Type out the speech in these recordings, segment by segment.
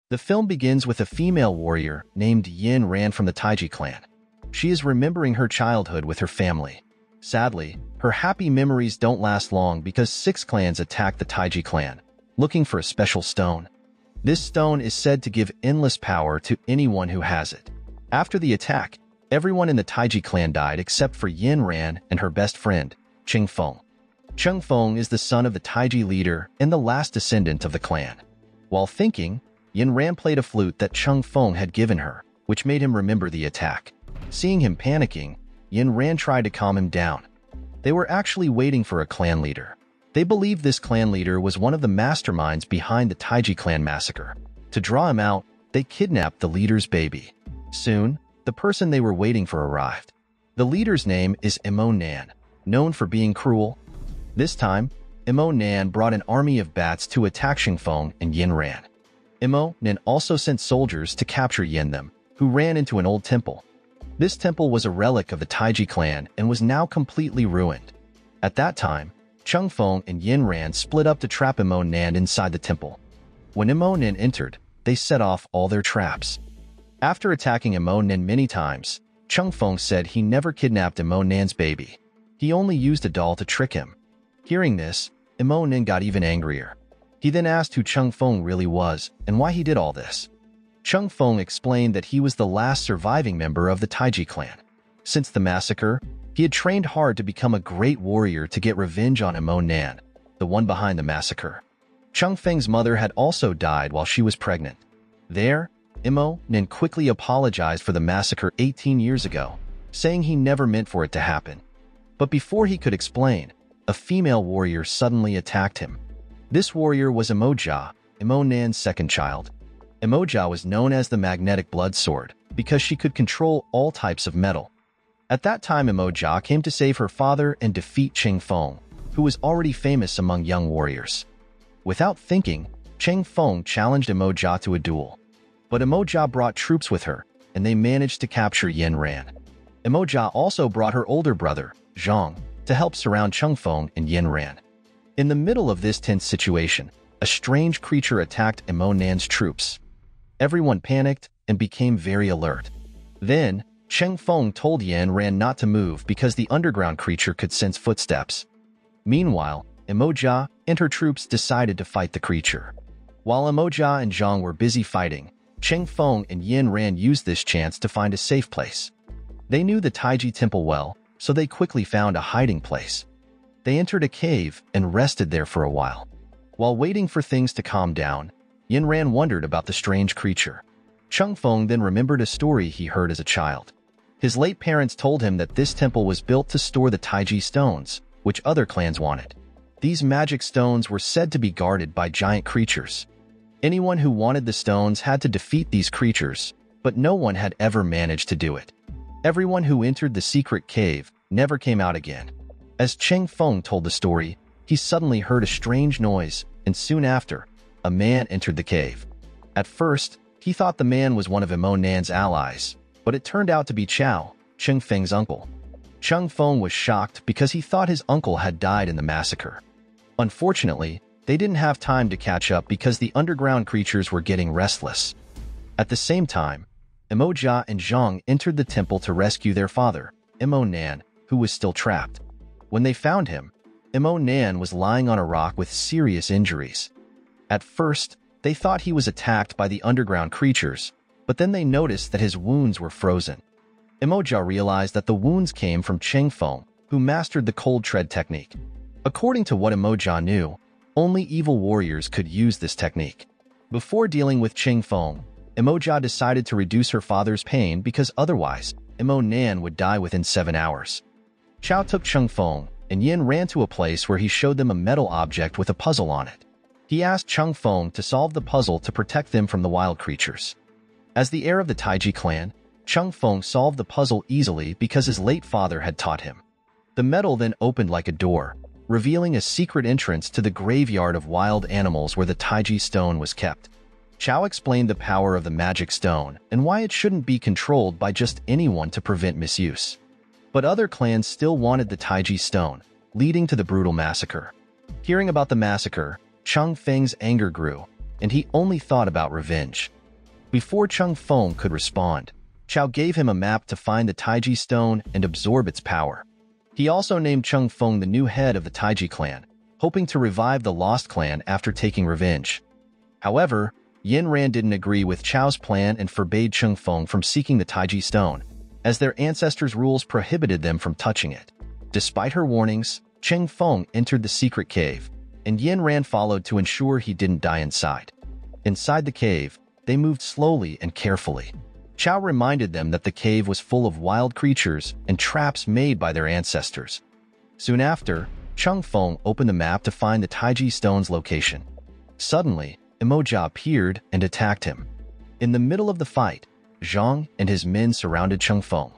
The film begins with a female warrior named Yin Ran from the Taiji clan. She is remembering her childhood with her family. Sadly, her happy memories don't last long because 6 clans attack the Taiji clan, looking for a special stone. This stone is said to give endless power to anyone who has it. After the attack, everyone in the Taiji clan died except for Yin Ran and her best friend, Cheng Feng. Cheng Feng is the son of the Taiji leader and the last descendant of the clan. While thinking, Yin Ran played a flute that Cheng Feng had given her, which made him remember the attack. Seeing him panicking, Yin Ran tried to calm him down. They were actually waiting for a clan leader. They believed this clan leader was one of the masterminds behind the Taiji clan massacre. To draw him out, they kidnapped the leader's baby. Soon, the person they were waiting for arrived. The leader's name is Imo Nan, known for being cruel. This time, Imo Nan brought an army of bats to attack Cheng Feng and Yin Ran. Imo Nan also sent soldiers to capture Yin them, who ran into an old temple. This temple was a relic of the Taiji clan and was now completely ruined. At that time, Cheng Feng and Yin Ran split up to trap Imo Nan inside the temple. When Imo Nan entered, they set off all their traps. After attacking Imo Nan many times, Cheng Feng said he never kidnapped Imo Nan's baby. He only used a doll to trick him. Hearing this, Imo Nan got even angrier. He then asked who Cheng Feng really was and why he did all this. Cheng Feng explained that he was the last surviving member of the Taiji clan. Since the massacre, he had trained hard to become a great warrior to get revenge on Imo Nan, the one behind the massacre. Cheng Feng's mother had also died while she was pregnant. There, Imo Nan quickly apologized for the massacre 18 years ago, saying he never meant for it to happen. But before he could explain, a female warrior suddenly attacked him. This warrior was Imoja, Imo Nan's second child. Imoja was known as the Magnetic Blood Sword because she could control all types of metal. At that time, Imoja came to save her father and defeat Cheng Feng, who was already famous among young warriors. Without thinking, Cheng Feng challenged Imoja to a duel. But Imoja brought troops with her, and they managed to capture Yin Ran. Imoja also brought her older brother, Zhang, to help surround Cheng Feng and Yin Ran. In the middle of this tense situation, a strange creature attacked Imo Nan's troops. Everyone panicked and became very alert. Then, Cheng Feng told Yin Ran not to move because the underground creature could sense footsteps. Meanwhile, Imoja and her troops decided to fight the creature. While Imoja and Zhang were busy fighting, Cheng Feng and Yin Ran used this chance to find a safe place. They knew the Taiji temple well, so they quickly found a hiding place. They entered a cave and rested there for a while. While waiting for things to calm down, Yin Ran wondered about the strange creature. Cheng Feng then remembered a story he heard as a child. His late parents told him that this temple was built to store the Taiji stones, which other clans wanted. These magic stones were said to be guarded by giant creatures. Anyone who wanted the stones had to defeat these creatures, but no one had ever managed to do it. Everyone who entered the secret cave never came out again. As Cheng Feng told the story, he suddenly heard a strange noise, and soon after, a man entered the cave. At first, he thought the man was one of Imo Nan's allies, but it turned out to be Chao, Cheng Feng's uncle. Cheng Feng was shocked because he thought his uncle had died in the massacre. Unfortunately, they didn't have time to catch up because the underground creatures were getting restless. At the same time, Imoja and Zhang entered the temple to rescue their father, Imo Nan, who was still trapped. When they found him, Imo Nan was lying on a rock with serious injuries. At first, they thought he was attacked by the underground creatures, but then they noticed that his wounds were frozen. Imoja realized that the wounds came from Cheng Feng, who mastered the cold tread technique. According to what Imoja knew, only evil warriors could use this technique. Before dealing with Cheng Feng, Imoja decided to reduce her father's pain because otherwise, Imo Nan would die within 7 hours. Chao took Cheng Feng, and Yin ran to a place where he showed them a metal object with a puzzle on it. He asked Cheng Feng to solve the puzzle to protect them from the wild creatures. As the heir of the Taiji clan, Cheng Feng solved the puzzle easily because his late father had taught him. The metal then opened like a door, revealing a secret entrance to the graveyard of wild animals where the Taiji stone was kept. Chao explained the power of the magic stone and why it shouldn't be controlled by just anyone to prevent misuse. But other clans still wanted the Taiji stone, leading to the brutal massacre. Hearing about the massacre, Cheng Feng's anger grew, and he only thought about revenge. Before Cheng Feng could respond, Chao gave him a map to find the Taiji stone and absorb its power. He also named Cheng Feng the new head of the Taiji clan, hoping to revive the lost clan after taking revenge. However, Yin Ran didn't agree with Chao's plan and forbade Cheng Feng from seeking the Taiji stone, as their ancestors' rules prohibited them from touching it. Despite her warnings, Cheng Feng entered the secret cave, and Yin Ran followed to ensure he didn't die inside. Inside the cave, they moved slowly and carefully. Chao reminded them that the cave was full of wild creatures and traps made by their ancestors. Soon after, Cheng Feng opened the map to find the Taiji stone's location. Suddenly, Emoja appeared and attacked him. In the middle of the fight, Zhang and his men surrounded Cheng Feng.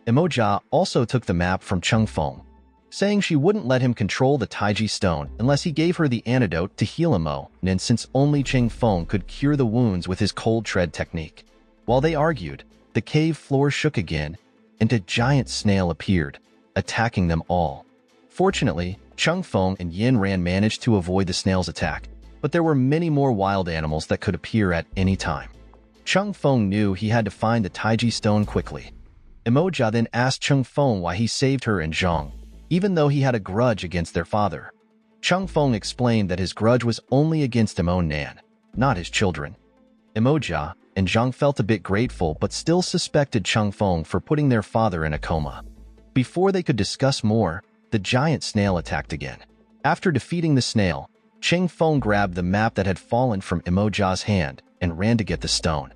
Emoja also took the map from Cheng Feng, saying she wouldn't let him control the Taiji stone unless he gave her the antidote to heal Emo, and since only Cheng Feng could cure the wounds with his cold tread technique. While they argued, the cave floor shook again, and a giant snail appeared, attacking them all. Fortunately, Cheng Feng and Yin Ran managed to avoid the snail's attack, but there were many more wild animals that could appear at any time. Cheng Feng knew he had to find the Taiji stone quickly. Emoja then asked Cheng Feng why he saved her and Zhang, even though he had a grudge against their father. Cheng Feng explained that his grudge was only against Emo Nan, not his children. Emoja and Zhang felt a bit grateful but still suspected Cheng Feng for putting their father in a coma. Before they could discuss more, the giant snail attacked again. After defeating the snail, Cheng Feng grabbed the map that had fallen from Emoja's hand and ran to get the stone.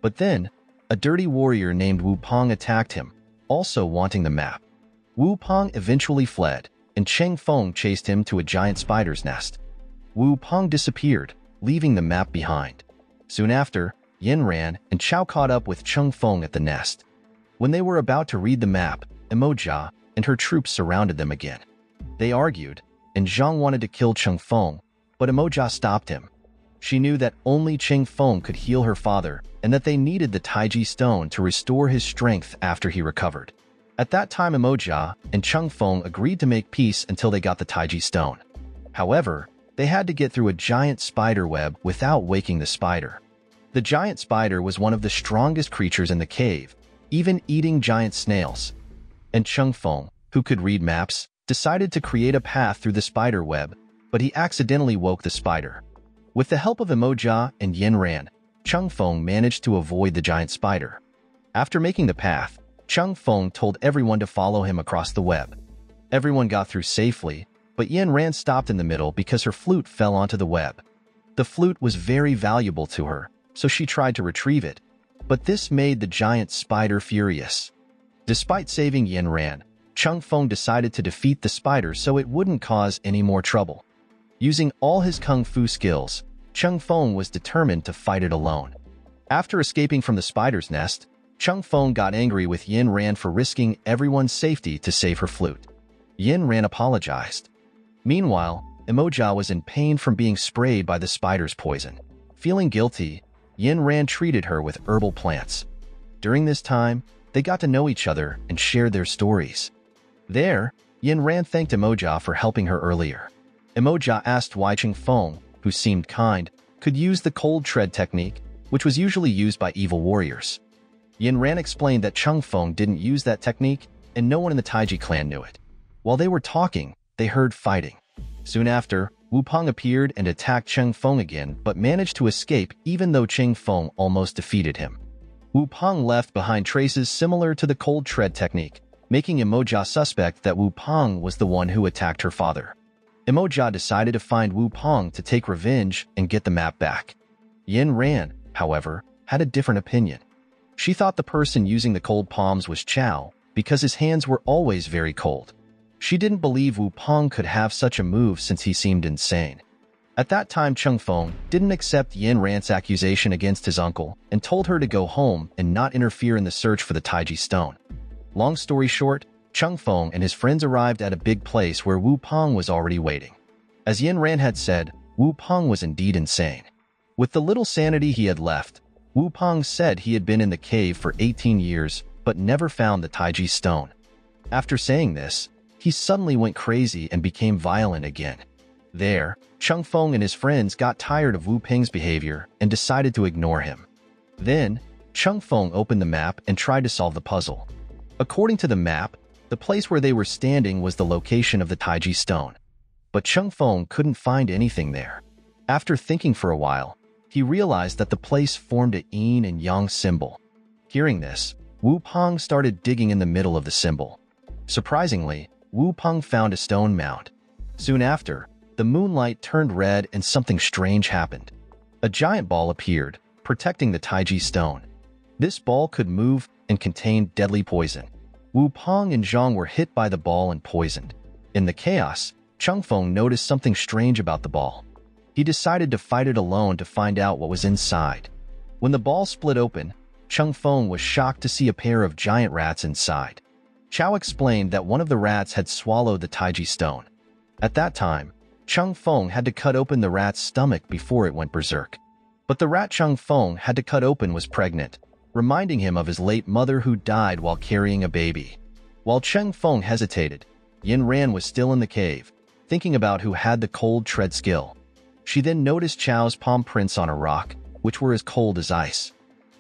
But then, a dirty warrior named Wu Pong attacked him, also wanting the map. Wu Pong eventually fled, and Cheng Feng chased him to a giant spider's nest. Wu Pong disappeared, leaving the map behind. Soon after, Yin Ran and Chao caught up with Cheng Feng at the nest. When they were about to read the map, Emoja and her troops surrounded them again. They argued, and Zhang wanted to kill Cheng Feng, but Emoja stopped him. She knew that only Cheng Feng could heal her father and that they needed the Taiji stone to restore his strength after he recovered. At that time, Emoja and Cheng Feng agreed to make peace until they got the Taiji stone. However, they had to get through a giant spider web without waking the spider. The giant spider was one of the strongest creatures in the cave, even eating giant snails. And Cheng Feng, who could read maps, decided to create a path through the spider web, but he accidentally woke the spider. With the help of Emoja and Yin Ran, Cheng Feng managed to avoid the giant spider. After making the path, Cheng Feng told everyone to follow him across the web. Everyone got through safely, but Yin Ran stopped in the middle because her flute fell onto the web. The flute was very valuable to her, so she tried to retrieve it, but this made the giant spider furious. Despite saving Yin Ran, Cheng Feng decided to defeat the spider so it wouldn't cause any more trouble. Using all his kung fu skills, Cheng Feng was determined to fight it alone. After escaping from the spider's nest, Cheng Feng got angry with Yin Ran for risking everyone's safety to save her flute. Yin Ran apologized. Meanwhile, Emoja was in pain from being sprayed by the spider's poison. Feeling guilty, Yin Ran treated her with herbal plants. During this time, they got to know each other and shared their stories. There, Yin Ran thanked Emoja for helping her earlier. Emoja asked why Cheng Feng, who seemed kind, could use the cold tread technique, which was usually used by evil warriors. Yin Ran explained that Cheng Feng didn't use that technique, and no one in the Taiji clan knew it. While they were talking, they heard fighting. Soon after, Wu Pong appeared and attacked Cheng Feng again, but managed to escape even though Cheng Feng almost defeated him. Wu Pong left behind traces similar to the cold tread technique, making Emoja suspect that Wu Pong was the one who attacked her father. Emoja decided to find Wu Pong to take revenge and get the map back. Yin Ran, however, had a different opinion. She thought the person using the cold palms was Chao because his hands were always very cold. She didn't believe Wu Pong could have such a move since he seemed insane. At that time, Cheng Feng didn't accept Yin Ran's accusation against his uncle and told her to go home and not interfere in the search for the Taiji stone. Long story short, Cheng Feng and his friends arrived at a big place where Wu Pong was already waiting. As Yin Ran had said, Wu Pong was indeed insane. With the little sanity he had left, Wu Pong said he had been in the cave for 18 years but never found the Taiji stone. After saying this, he suddenly went crazy and became violent again. There, Cheng Feng and his friends got tired of Wu Ping's behavior and decided to ignore him. Then, Chung Feng opened the map and tried to solve the puzzle. According to the map, the place where they were standing was the location of the Taiji stone. But Chung Feng couldn't find anything there. After thinking for a while, he realized that the place formed a yin and yang symbol. Hearing this, Wu Peng started digging in the middle of the symbol. Surprisingly, Wu Peng found a stone mound. Soon after, the moonlight turned red and something strange happened. A giant ball appeared, protecting the Taiji stone. This ball could move and contained deadly poison. Wu Peng and Zhang were hit by the ball and poisoned. In the chaos, Chung Feng noticed something strange about the ball. He decided to fight it alone to find out what was inside. When the ball split open, Chung Feng was shocked to see a pair of giant rats inside. Chao explained that one of the rats had swallowed the Taiji stone. At that time, Chung Feng had to cut open the rat's stomach before it went berserk. But the rat Chung Feng had to cut open was pregnant, reminding him of his late mother who died while carrying a baby. While Chung Feng hesitated, Yin Ran was still in the cave, thinking about who had the cold tread skill. She then noticed Chao's palm prints on a rock, which were as cold as ice.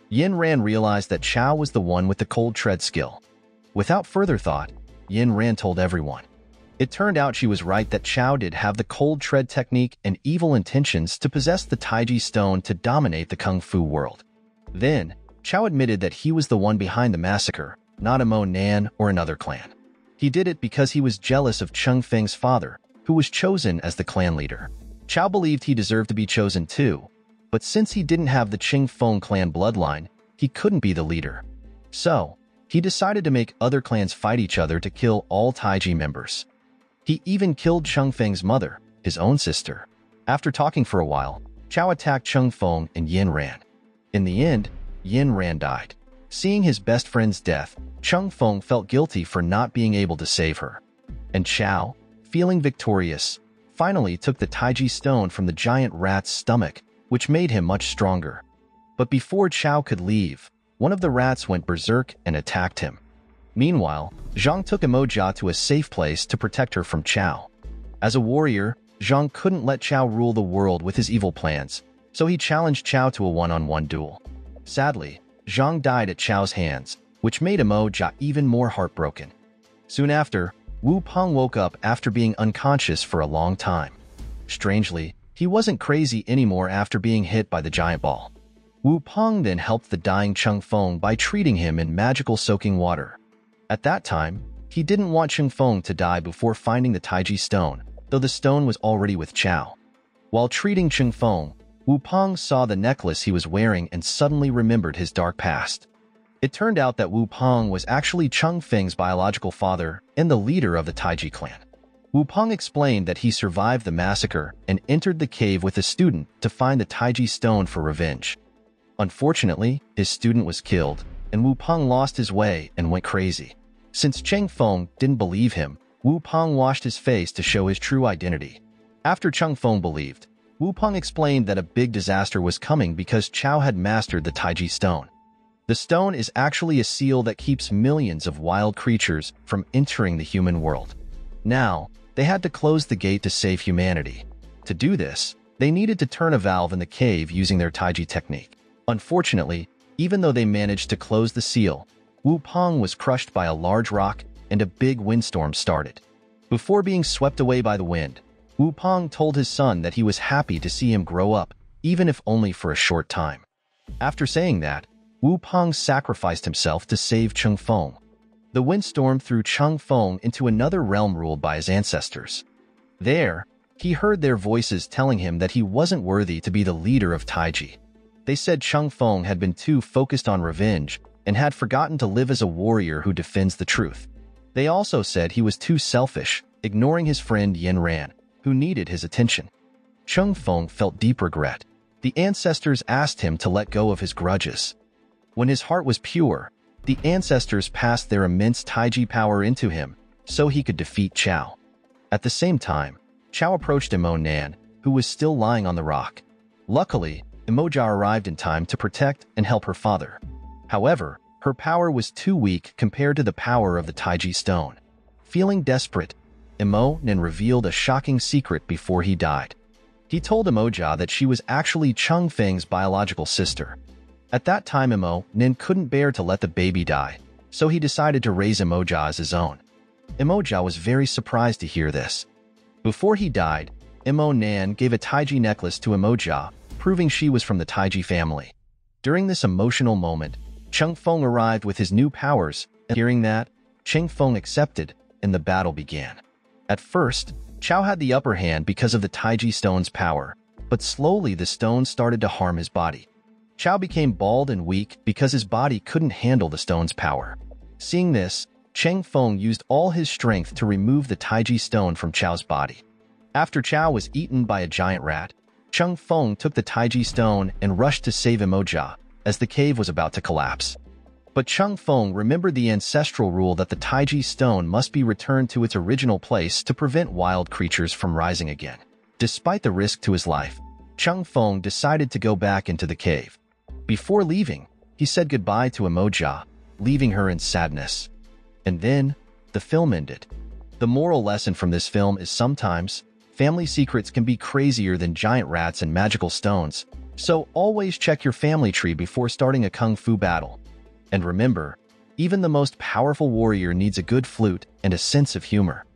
Yin Ran realized that Chao was the one with the cold tread skill. Without further thought, Yin Ran told everyone. It turned out she was right that Chao did have the cold tread technique and evil intentions to possess the Taiji stone to dominate the Kung Fu world. Then, Chao admitted that he was the one behind the massacre, not Amo Nan or another clan. He did it because he was jealous of Chung Feng's father, who was chosen as the clan leader. Chao believed he deserved to be chosen too, but since he didn't have the Qing Feng clan bloodline, he couldn't be the leader. So, he decided to make other clans fight each other to kill all Taiji members. He even killed Chung Feng's mother, his own sister. After talking for a while, Chao attacked Chung Feng and Yin Ran. In the end, Yin Ran died. Seeing his best friend's death, Chung Feng felt guilty for not being able to save her. And Chao, feeling victorious, finally took the Taiji stone from the giant rat's stomach, which made him much stronger. But before Chao could leave, one of the rats went berserk and attacked him. Meanwhile, Zhang took Emoja to a safe place to protect her from Chao. As a warrior, Zhang couldn't let Chao rule the world with his evil plans, so he challenged Chao to a one-on-one duel. Sadly, Zhang died at Chao's hands, which made Emoja even more heartbroken. Soon after, Wu Peng woke up after being unconscious for a long time. Strangely, he wasn't crazy anymore after being hit by the giant ball. Wu Peng then helped the dying Chung Feng by treating him in magical soaking water. At that time, he didn't want Chung Feng to die before finding the Taiji stone, though the stone was already with Chao. While treating Chung Feng, Wu Peng saw the necklace he was wearing and suddenly remembered his dark past. It turned out that Wu Peng was actually Chung Feng's biological father and the leader of the Taiji clan. Wu Peng explained that he survived the massacre and entered the cave with a student to find the Taiji stone for revenge. Unfortunately, his student was killed, and Wu Peng lost his way and went crazy. Since Chung Feng didn't believe him, Wu Peng washed his face to show his true identity. After Chung Feng believed, Wu Peng explained that a big disaster was coming because Chao had mastered the Taiji stone. The stone is actually a seal that keeps millions of wild creatures from entering the human world. Now, they had to close the gate to save humanity. To do this, they needed to turn a valve in the cave using their Taiji technique. Unfortunately, even though they managed to close the seal, Wu Peng was crushed by a large rock and a big windstorm started. Before being swept away by the wind, Wu Peng told his son that he was happy to see him grow up, even if only for a short time. After saying that, Wu Peng sacrificed himself to save Chung Feng. The windstorm threw Chung Feng into another realm ruled by his ancestors. There, he heard their voices telling him that he wasn't worthy to be the leader of Taiji. They said Chung Feng had been too focused on revenge and had forgotten to live as a warrior who defends the truth. They also said he was too selfish, ignoring his friend Yin Ran, who needed his attention. Chung Feng felt deep regret. The ancestors asked him to let go of his grudges. When his heart was pure, the ancestors passed their immense Taiji power into him so he could defeat Chao. At the same time, Chao approached Amo Nan, who was still lying on the rock. Luckily, Emoja arrived in time to protect and help her father. However, her power was too weak compared to the power of the Taiji stone. Feeling desperate, Amo Nan revealed a shocking secret before he died. He told Emoja that she was actually Chung Feng's biological sister. At that time, Nin couldn't bear to let the baby die, so he decided to raise Imoja as his own. Imoja was very surprised to hear this. Before he died, Nan gave a Taiji necklace to Imoja, proving she was from the Taiji family. During this emotional moment, Cheng Feng arrived with his new powers, and hearing that, Cheng Feng accepted, and the battle began. At first, Chao had the upper hand because of the Taiji stone's power, but slowly the stone started to harm his body. Chao became bald and weak because his body couldn't handle the stone's power. Seeing this, Cheng Feng used all his strength to remove the Taiji stone from Chao's body. After Chao was eaten by a giant rat, Cheng Feng took the Taiji stone and rushed to save Imoja, as the cave was about to collapse. But Cheng Feng remembered the ancestral rule that the Taiji stone must be returned to its original place to prevent wild creatures from rising again. Despite the risk to his life, Cheng Feng decided to go back into the cave. Before leaving, he said goodbye to Imoja, leaving her in sadness. And then, the film ended. The moral lesson from this film is sometimes, family secrets can be crazier than giant rats and magical stones, so always check your family tree before starting a kung fu battle. And remember, even the most powerful warrior needs a good flute and a sense of humor.